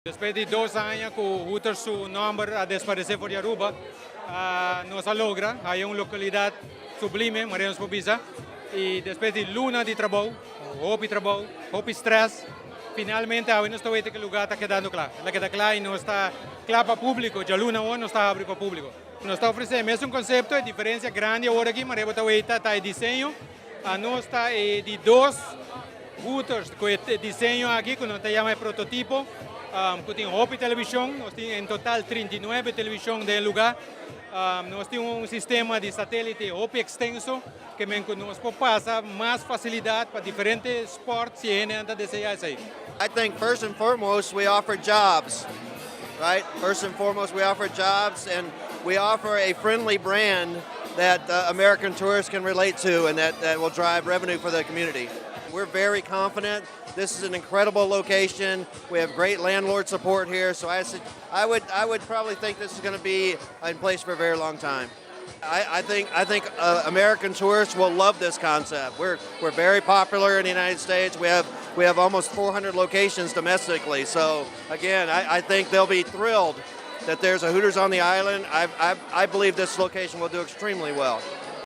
Después de 2 años que Hooters su nombre ha desaparecido por Aruba, nos logra, hay una localidad sublime, Marinos Pobisa, y después de luna de trabajo, trabajo, estrés, finalmente ahora nos está que el lugar está quedando claro. La queda claro y no está claro para público, ya luna no está abierto para público. Nos está ofreciendo, es un concepto de diferencia grande ahora aquí, María está el diseño, no está de dos Hooters, con el diseño aquí, que nos llama el prototipo, que tiene 8 televisión, en total 39 televisión del lugar. Nós temos um sistema de satélite OP extenso que nos passa mais facilidade para diferentes esportes e anda desejar isso aí. I think first and foremost we offer jobs, right? First and foremost we offer jobs, and we offer a friendly brand that American tourists can relate to and that will drive revenue for the community. We're very confident. This is an incredible location. We have great landlord support here, so I would probably think this is going to be in place for a very long time. I think American tourists will love this concept. We're very popular in the United States. We have almost 400 locations domestically. So again, I think they'll be thrilled that there's a Hooters on the island. I believe this location will do extremely well.